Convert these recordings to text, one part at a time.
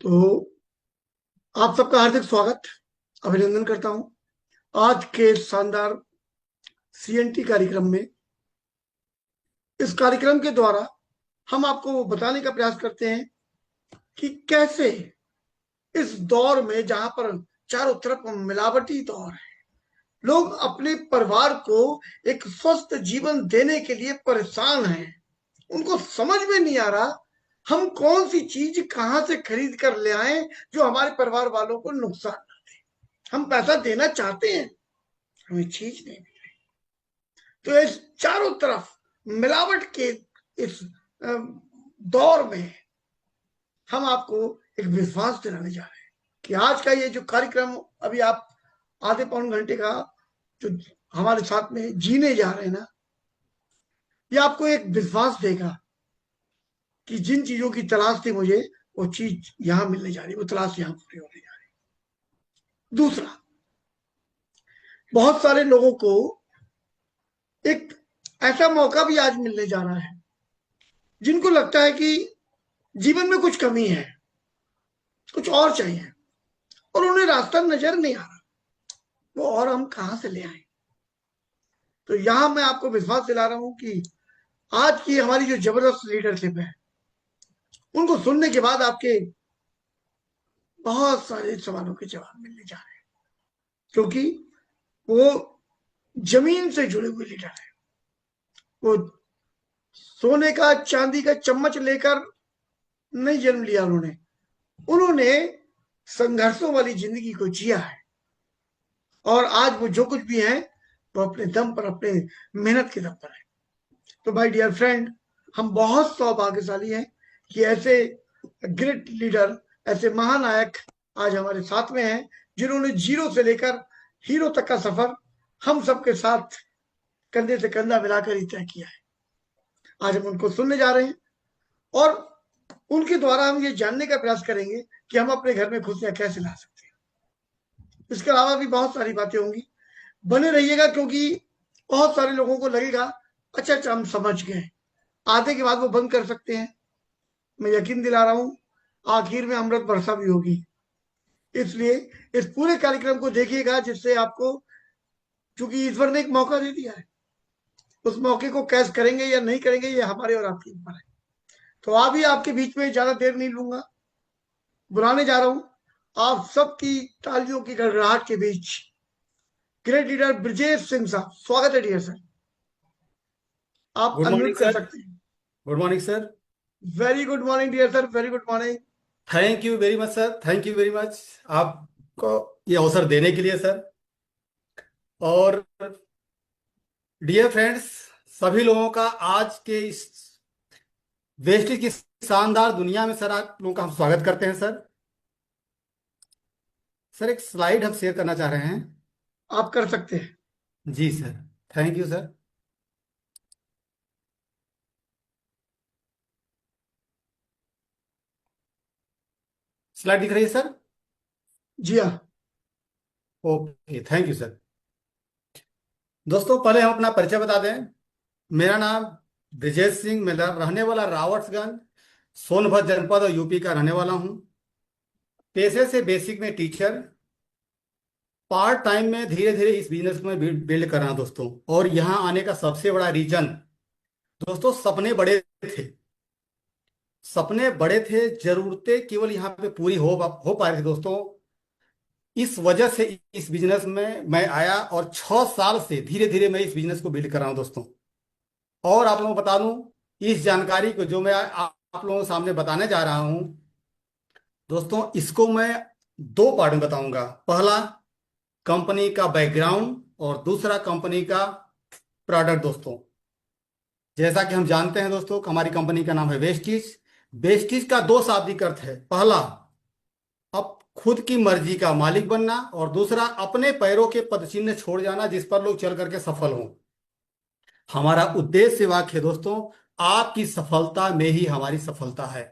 तो आप सबका हार्दिक स्वागत, अभिनंदन करता हूं आज के शानदार सीएनटी कार्यक्रम में। इस कार्यक्रम के द्वारा हम आपको बताने का प्रयास करते हैं कि कैसे इस दौर में, जहां पर चारों तरफ मिलावटी दौर है, लोग अपने परिवार को एक स्वस्थ जीवन देने के लिए परेशान हैं। उनको समझ में नहीं आ रहा हम कौन सी चीज कहां से खरीद कर ले आए जो हमारे परिवार वालों को नुकसान ना दे। हम पैसा देना चाहते हैं, हमें चीज नहीं मिल रही। तो इस चारों तरफ मिलावट के इस दौर में हम आपको एक विश्वास दिलाने जा रहे हैं कि आज का ये जो कार्यक्रम अभी आप आधे पौन घंटे का जो हमारे साथ में जीने जा रहे हैं ना, ये आपको एक विश्वास देगा कि जिन चीजों की तलाश थी मुझे, वो चीज यहां मिलने जा रही है, वो तलाश यहां पूरी होने जा रही है। दूसरा, बहुत सारे लोगों को एक ऐसा मौका भी आज मिलने जा रहा है जिनको लगता है कि जीवन में कुछ कमी है, कुछ और चाहिए, और उन्हें रास्ता नजर नहीं आ रहा, वो और हम कहां से ले आए। तो यहां मैं आपको विश्वास दिला रहा हूं कि आज की हमारी जो जबरदस्त लीडरशिप है, उनको सुनने के बाद आपके बहुत सारे सवालों के जवाब मिलने जा रहे हैं, क्योंकि वो जमीन से जुड़े हुए लीडर है। वो सोने का चांदी का चम्मच लेकर नहीं जन्म लिया उन्होंने, उन्होंने संघर्षों वाली जिंदगी को जिया है, और आज वो जो कुछ भी है वो अपने दम पर, अपने मेहनत के दम पर है। तो भाई डियर फ्रेंड, हम बहुत सौभाग्यशाली हैं कि ऐसे ग्रेट लीडर, ऐसे महानायक आज हमारे साथ में हैं, जिन्होंने जीरो से लेकर हीरो तक का सफर हम सबके साथ कंधे से कंधा मिलाकर ही तय किया है। आज हम उनको सुनने जा रहे हैं, और उनके द्वारा हम ये जानने का प्रयास करेंगे कि हम अपने घर में खुशियां कैसे ला सकते हैं। इसके अलावा भी बहुत सारी बातें होंगी, बने रहिएगा, क्योंकि बहुत सारे लोगों को लगेगा अच्छा अच्छा हम समझ गए, आधे के बाद वो बंद कर सकते हैं। मैं यकीन दिला रहा हूं आखिर में अमृत वर्षा भी होगी। इसलिए इस पूरे कार्यक्रम को देखिएगा, जिससे आपको, क्योंकि ईश्वर ने एक मौका दे दिया है, उस मौके को कैश करेंगे या नहीं करेंगे ये हमारे और आपके ऊपर है। तो अभी आपके बीच में ज्यादा देर नहीं लूंगा, बुलाने जा रहा हूं आप सबकी तालियों की गड़गड़ाहट के बीच ग्रेट लीडर ब्रजेश सिंह साहब। स्वागत है डियर सर, आप गुड मॉर्निंग अनम्यूट कर सर। सकते हैं। Good morning sir. Very good morning dear sir, very good morning. Thank you very much sir, thank you very much आपको ये अवसर देने के लिए सर। और डियर फ्रेंड्स, सभी लोगों का आज के इस वेस्टेज की शानदार दुनिया में सर आप लोगों का हम स्वागत करते हैं सर। सर एक स्लाइड हम शेयर करना चाह रहे हैं। आप कर सकते हैं। जी sir, thank you sir. Slide दिख रही है सर? जी हाँ। Okay, thank you sir. दोस्तों पहले हम अपना परिचय बता दें। मेरा नाम ब्रिजेश सिंह, मैं रहने वाला रावट्सगंज, सोनभद्र जनपद और यूपी का रहने वाला हूँ। पेशे से बेसिक में टीचर, पार्ट टाइम में धीरे धीरे इस बिजनेस में बिल्ड कर रहा हूं दोस्तों। और यहाँ आने का सबसे बड़ा रीजन दोस्तों, सपने बड़े थे। सपने बड़े थे, जरूरतें केवल यहाँ पे पूरी हो पा रही थी दोस्तों। इस वजह से इस बिजनेस में मैं आया और 6 साल से धीरे धीरे मैं इस बिजनेस को बिल्ड कर रहा हूँ दोस्तों। और आप लोगों को बता दूं, इस जानकारी को जो मैं आप लोगों के सामने बताने जा रहा हूँ दोस्तों, इसको मैं दो पार्ट में बताऊंगा। पहला कंपनी का बैकग्राउंड और दूसरा कंपनी का प्रोडक्ट दोस्तों। जैसा कि हम जानते हैं दोस्तों कि हमारी कंपनी का नाम है वेस्टीज। वेस्टीज का दो शाब्दिक अर्थ है। पहला, अब खुद की मर्जी का मालिक बनना, और दूसरा अपने पैरों के पदचिन्ह छोड़ जाना जिस पर लोग चल करके सफल हों। हमारा उद्देश्य वाक्य है दोस्तों, आपकी सफलता में ही हमारी सफलता है।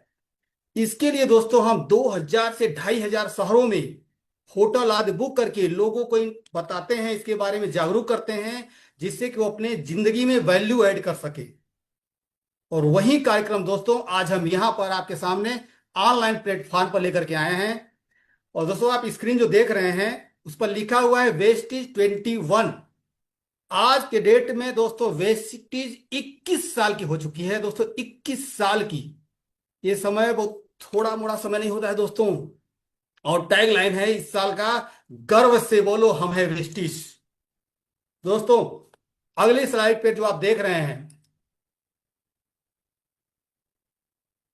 इसके लिए दोस्तों हम 2000 से 2500 शहरों में होटल आदि बुक करके लोगों को बताते हैं, इसके बारे में जागरूक करते हैं, जिससे कि वो अपने जिंदगी में वैल्यू ऐड कर सके। और वही कार्यक्रम दोस्तों आज हम यहां पर आपके सामने ऑनलाइन प्लेटफॉर्म पर लेकर के आए हैं। और दोस्तों आप स्क्रीन जो देख रहे हैं उस पर लिखा हुआ है वेस्टीज 21। आज के डेट में दोस्तों वेस्टीज 21 साल की हो चुकी है दोस्तों, 21 साल की। ये समय बहुत थोड़ा मोड़ा समय नहीं होता है दोस्तों। और टैग लाइन है इस साल का, गर्व से बोलो हम है वेस्टीज। दोस्तों अगली स्लाइड पे जो आप देख रहे हैं,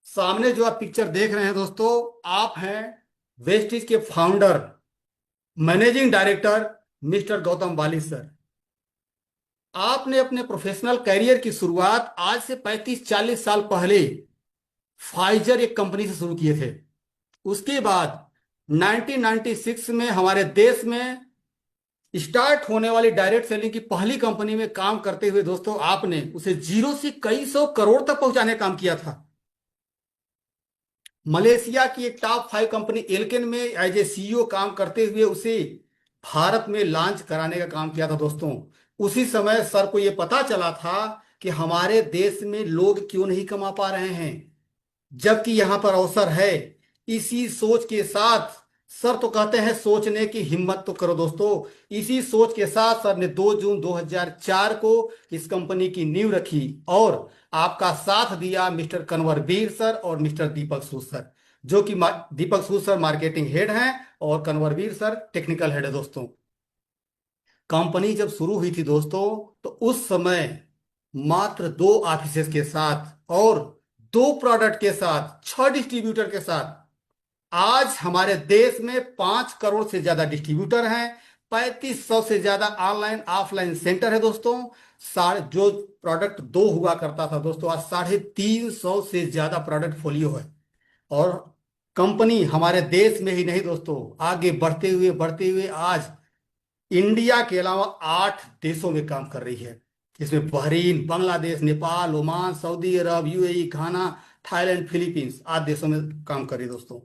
सामने जो आप पिक्चर देख रहे हैं दोस्तों, आप हैं वेस्टीज के founder, managing director mister Gautam Bali sir. आपने अपने प्रोफेशनल करियर की शुरुआत आज से 35-40 साल पहले फाइजर एक कंपनी से शुरू किए थे। उसके बाद 1996 में हमारे देश में स्टार्ट होने वाली डायरेक्ट सेलिंग की पहली कंपनी में काम करते हुए दोस्तों आपने उसे जीरो से कई सौ करोड़ तक पहुंचाने का काम किया था। मलेशिया की एक टॉप 5 कंपनी एल्केन में एज ए सीईओ काम करते हुए उसे भारत में लॉन्च कराने का काम किया था दोस्तों। उसी समय सर को यह पता चला था कि हमारे देश में लोग क्यों नहीं कमा पा रहे हैं, जबकि यहां पर अवसर है। इसी सोच के साथ सर तो कहते हैं सोचने की हिम्मत तो करो दोस्तों। इसी सोच के साथ सर ने 2 जून 2004 को इस कंपनी की नींव रखी और आपका साथ दिया मिस्टर कन्वरवीर सर और मिस्टर दीपक सूद सर, जो कि दीपक सूद सर मार्केटिंग हेड हैं और कन्वरवीर सर टेक्निकल हेड है दोस्तों। कंपनी जब शुरू हुई थी दोस्तों तो उस समय मात्र 2 ऑफिसेस के साथ और 2 प्रोडक्ट के साथ 6 डिस्ट्रीब्यूटर के साथ आज हमारे देश में 5 करोड़ से ज्यादा डिस्ट्रीब्यूटर हैं, 3500 से ज्यादा ऑनलाइन ऑफलाइन सेंटर है दोस्तों। साढ़े जो प्रोडक्ट 2 हुआ करता था दोस्तों आज 350 से ज्यादा प्रोडक्ट फोलियो है। और कंपनी हमारे देश में ही नहीं दोस्तों, आगे बढ़ते हुए आज इंडिया के अलावा 8 देशों में काम कर रही है। इसमें Bahrain, Bangladesh, Nepal, Oman, Saudi Arabia, UAE, Ghana, Thailand, Philippines आदि देशों में काम कर रही है दोस्तों।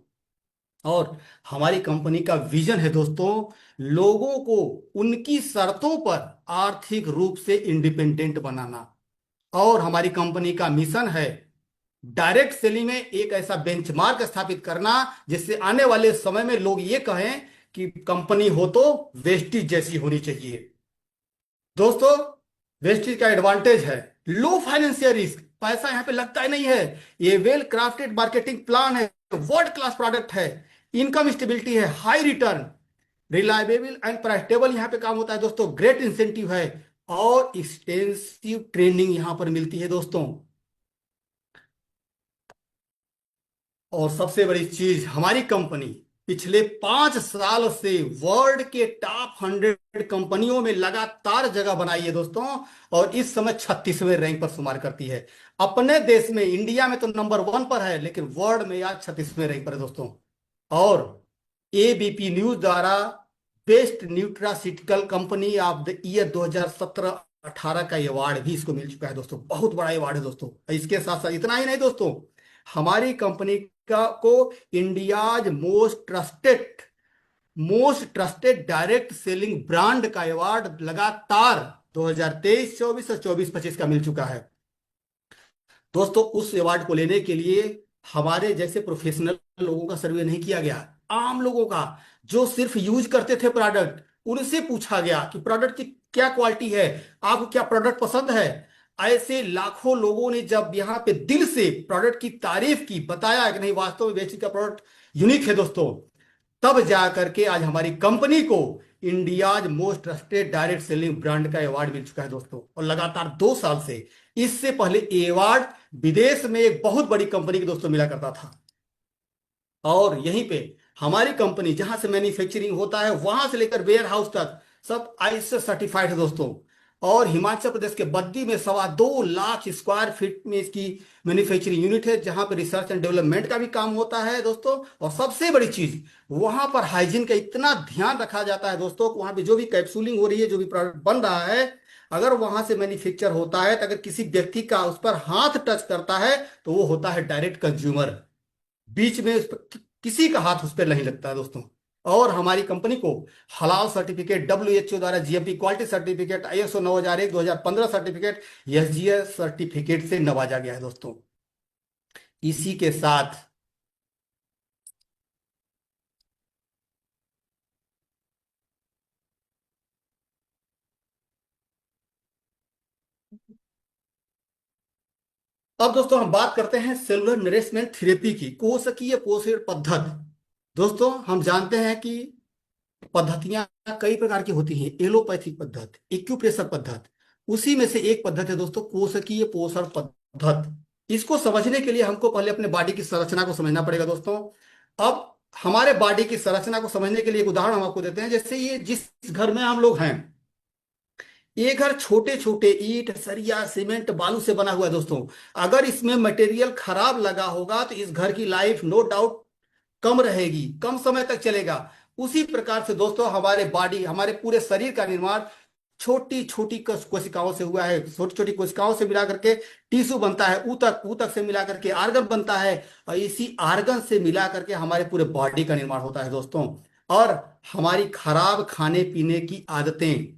और हमारी कंपनी का विजन है दोस्तों, लोगों को उनकी शर्तों पर आर्थिक रूप से इंडिपेंडेंट बनाना। और हमारी कंपनी का मिशन है डायरेक्ट सेलिंग में एक ऐसा बेंचमार्क स्थापित करना जिससे आने वाले समय में लोग ये कहें कि कंपनी हो तो वेस्टीज जैसी होनी चाहिए। दोस्तों वेस्टीज का एडवांटेज है लो फाइनेंशियल रिस्क, पैसा यहां पे लगता ही नहीं है। ये वेल क्राफ्टेड मार्केटिंग प्लान है, वर्ल्ड क्लास प्रोडक्ट है, इनकम स्टेबिलिटी है, high return, reliable and predictable यहां पे काम होता है दोस्तों, ग्रेट इंसेंटिव है और एक्सटेंसिव ट्रेनिंग यहां पर मिलती है दोस्तों। और सबसे बड़ी चीज, हमारी कंपनी पिछले 5 साल से वर्ल्ड के टॉप 100 कंपनियों में लगातार जगह बनाई है दोस्तों और इस समय 36वें रैंक पर शुमार करती है। अपने देश में इंडिया में तो नंबर 1 पर है, लेकिन वर्ल्ड में आज 36वें रैंक पर है दोस्तों। और एबीपी न्यूज द्वारा best nutraceutical company of the year 2017-18 का अवार्ड भी इसको मिल चुका है दोस्तों। बहुत बड़ा अवार्ड है दोस्तों। इसके साथ साथ इतना ही नहीं दोस्तों, हमारी कंपनी का को India's most trusted direct selling brand का अवार्ड लगातार 2023-24 और 24-25 का मिल चुका है दोस्तों। उस अवार्ड को लेने के लिए हमारे जैसे प्रोफेशनल लोगों का सर्वे नहीं किया गया, आम लोगों का जो सिर्फ यूज करते थे प्रोडक्ट, उनसे पूछा गया कि प्रोडक्ट की क्या क्वालिटी है, आपको क्या प्रोडक्ट पसंद है। ऐसे लाखों लोगों ने जब यहाँ पे दिल से प्रोडक्ट की तारीफ की, बताया कि नहीं वास्तव में वेस्टीज का प्रोडक्ट यूनिक है दोस्तों, तब जा करके आज हमारी कंपनी को India's most trusted direct selling brand का अवार्ड मिल चुका है दोस्तों। और लगातार 2 साल से, इससे पहले ये अवार्ड विदेश में एक बहुत बड़ी कंपनी के दोस्तों मिला करता था। और यहीं पे हमारी कंपनी जहां से मैन्युफैक्चरिंग होता है वहां से लेकर वेयर हाउस तक सब आईएसओ सर्टिफाइड है दोस्तों। और हिमाचल प्रदेश के बद्दी में 2.25 लाख स्क्वायर फीट में इसकी मैन्युफैक्चरिंग यूनिट है, जहां पर रिसर्च एंड डेवलपमेंट का भी काम होता है दोस्तों। और सबसे बड़ी चीज, वहां पर हाइजीन का इतना ध्यान रखा जाता है दोस्तों, वहां पे जो भी कैप्सूलिंग हो रही है, जो भी प्रोडक्ट बन रहा है, अगर वहां से मैन्युफैक्चर होता है तो अगर किसी व्यक्ति का उस पर हाथ टच करता है तो वो होता है डायरेक्ट कंज्यूमर, बीच में किसी का हाथ उस पर नहीं लगता है दोस्तों। और हमारी कंपनी को हलाल सर्टिफिकेट, डब्ल्यूएचओ द्वारा GMP quality certificate, ISO 9001 2015 certificate, SGS certificate से नवाजा गया है दोस्तों। इसी के साथ अब दोस्तों हम बात करते हैं सेलुलर नरिशमेंट थेरेपी की, कोशिकीय पोषण पद्धति। दोस्तों हम जानते हैं कि पद्धतियां कई प्रकार की होती हैं, एलोपैथिक पद्धति, एक्यूप्रेशर पद्धति, उसी में से एक पद्धति है दोस्तों कोशिकीय पोषण पद्धति। इसको समझने के लिए हमको पहले अपने बॉडी की संरचना को समझना पड़ेगा दोस्तों। अब हमारे बॉडी की संरचना को समझने के लिए एक उदाहरण हम आपको देते हैं। जैसे ये जिस घर में हम लोग हैं, ये घर छोटे छोटे ईंट, सरिया, सीमेंट, बालू से बना हुआ है दोस्तों। अगर इसमें मटेरियल खराब लगा होगा तो इस घर की लाइफ नो डाउट कम रहेगी, कम समय तक चलेगा। उसी प्रकार से दोस्तों हमारे बॉडी, हमारे पूरे शरीर का निर्माण छोटी छोटी कोशिकाओं से हुआ है। छोटी छोटी कोशिकाओं से मिला करके टिश्यू बनता है, ऊतक, ऊतक से मिला करके आर्गन बनता है, और इसी आर्गन से मिला करके हमारे पूरे बॉडी का निर्माण होता है दोस्तों। और हमारी खराब खाने पीने की आदतें,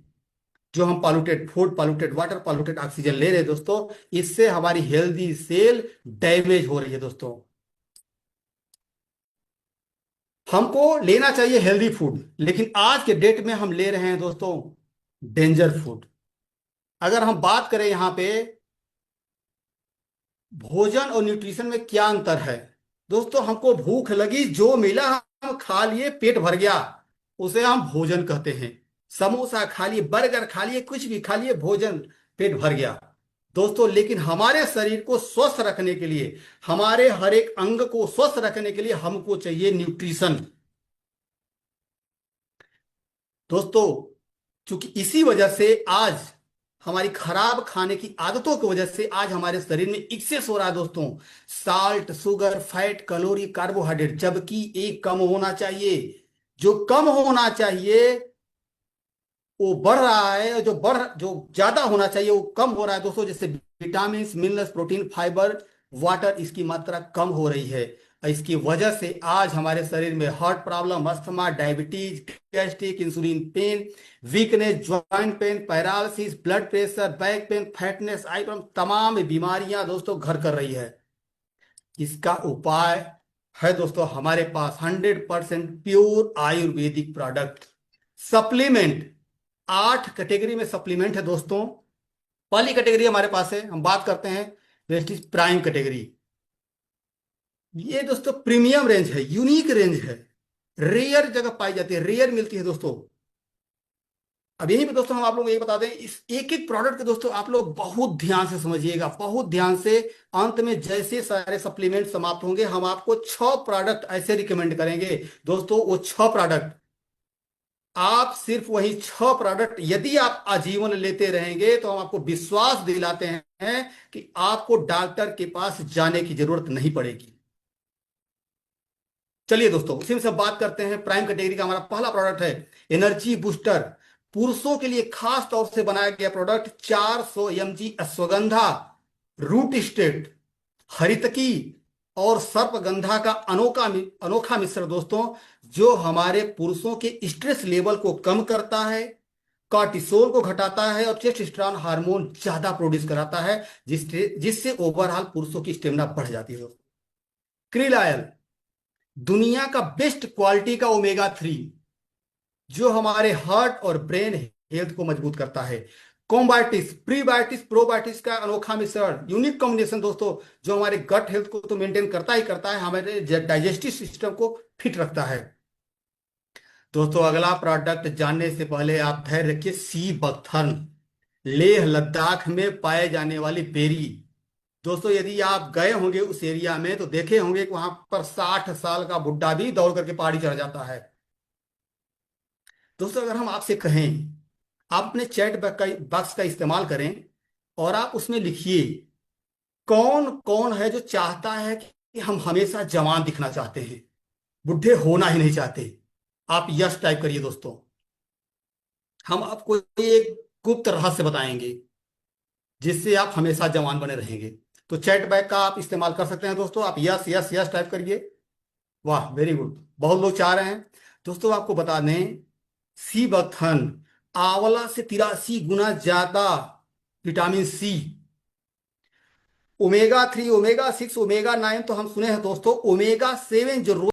जो हम polluted food, polluted water, polluted oxygen ले रहे हैं दोस्तों, इससे हमारी हेल्दी सेल डैमेज हो रही है दोस्तों। हमको लेना चाहिए हेल्दी फूड, लेकिन आज के डेट में हम ले रहे हैं दोस्तों डेंजर फूड। अगर हम बात करें यहां पे भोजन और न्यूट्रिशन में क्या अंतर है, दोस्तों हमको भूख लगी, जो मिला हम खा लिए, पेट भर गया, उसे हम भोजन कहते हैं। समोसा खा लिए, बर्गर खा लिए, कुछ भी खा लिए, भोजन, पेट भर गया दोस्तों। लेकिन हमारे शरीर को स्वस्थ रखने के लिए, हमारे हर एक अंग को स्वस्थ रखने के लिए हमको चाहिए न्यूट्रिशन दोस्तों। क्योंकि इसी वजह से आज हमारी खराब खाने की आदतों की वजह से आज हमारे शरीर में एक्सेस हो रहा है दोस्तों, salt, sugar, fat, calorie, carbohydrate, जबकि एक कम होना चाहिए। जो कम होना चाहिए वो बढ़ रहा है, और जो ज्यादा होना चाहिए वो कम हो रहा है दोस्तों। जैसे vitamin, minerals, protein, fibre, water, इसकी मात्रा कम हो रही है। इसकी वजह से आज हमारे शरीर में heart problem, asthma, diabetes, gastric, insulin pain, weakness, joint pain, paralysis, blood pressure, back pain, fatness, eye problem, तमाम बीमारियां दोस्तों घर कर रही है। इसका उपाय है दोस्तों हमारे पास 100% pure Ayurvedic product, supplement. 8 category में सप्लीमेंट है दोस्तों। पहली कैटेगरी हमारे पास है, हम बात करते हैं वेस्टिज प्राइम कैटेगरी। ये दोस्तों प्रीमियम रेंज है, यूनिक रेंज है, रेयर जगह पाई जाती है, रेयर मिलती है दोस्तों। अब यहीं पे दोस्तों हम आप लोगों को ये बता दें, इस एक एक प्रोडक्ट के दोस्तों आप लोग बहुत ध्यान से समझिएगा, बहुत ध्यान से। अंत में जैसे सारे सप्लीमेंट समाप्त होंगे, हम आपको 6 प्रोडक्ट ऐसे रिकमेंड करेंगे दोस्तों। वो 6 प्रोडक्ट, आप सिर्फ वही 6 प्रोडक्ट यदि आप आजीवन लेते रहेंगे तो हम आपको विश्वास दिलाते हैं कि आपको डॉक्टर के पास जाने की जरूरत नहीं पड़ेगी। चलिए दोस्तों उसी में से बात करते हैं। प्राइम कैटेगरी का हमारा पहला प्रोडक्ट है एनर्जी बूस्टर, पुरुषों के लिए खास तौर से बनाया गया product. 400 mg ashwagandha, root state, हरितकी और सर्पगंधा का अनोखा मिश्रण दोस्तों, जो हमारे पुरुषों के स्ट्रेस लेवल को कम करता है, कॉर्टिसोल को घटाता है, और टेस्टोस्टेरोन हार्मोन ज्यादा प्रोड्यूस कराता है, जिससे ओवरऑल पुरुषों की स्टेमिना बढ़ जाती है दोस्तों। क्रिल ऑयल, दुनिया का बेस्ट क्वालिटी का ओमेगा 3, जो हमारे हार्ट और ब्रेन हेल्थ को मजबूत करता है। कॉम्बायोटिक्स, प्रीबायोटिक्स, प्रोबायोटिक्स का अनोखा मिश्रण, यूनिक कॉम्बिनेशन दोस्तों, जो हमारे गट हेल्थ को तो मेंटेन करता ही करता है, हमारे डाइजेस्टिव सिस्टम को फिट रखता है दोस्तों। अगला प्रोडक्ट जानने से पहले आप धैर्य रखिए। सी बकथर्न, लेह लद्दाख में पाए जाने वाली बेरी दोस्तों। यदि आप गए होंगे उस एरिया में तो देखे होंगे कि वहां पर 60 साल का बुड्ढा भी दौड़ करके पहाड़ी चढ़ जाता है दोस्तों। अगर हम आपसे कहें, आप अपने चैट बॉक्स का इस्तेमाल करें और आप उसमें लिखिए कौन कौन है जो चाहता है कि हम हमेशा जवान दिखना चाहते हैं, बुढ़े होना ही नहीं चाहते। आप यस टाइप करिए दोस्तों। हम आपको एक गुप्त रहस्य बताएंगे जिससे आप हमेशा जवान बने रहेंगे। तो चैट बैग का आप इस्तेमाल कर सकते हैं दोस्तों। आप यस यस यस टाइप करिए। वाह, वेरी गुड, बहुत लोग चाह रहे हैं दोस्तों। आपको बता दें, सी बकथन आंवला से 83 गुना ज्यादा vitamin C, omega 3, omega 6, omega 9 तो हम सुने हैं दोस्तों। ओमेगा 7 जो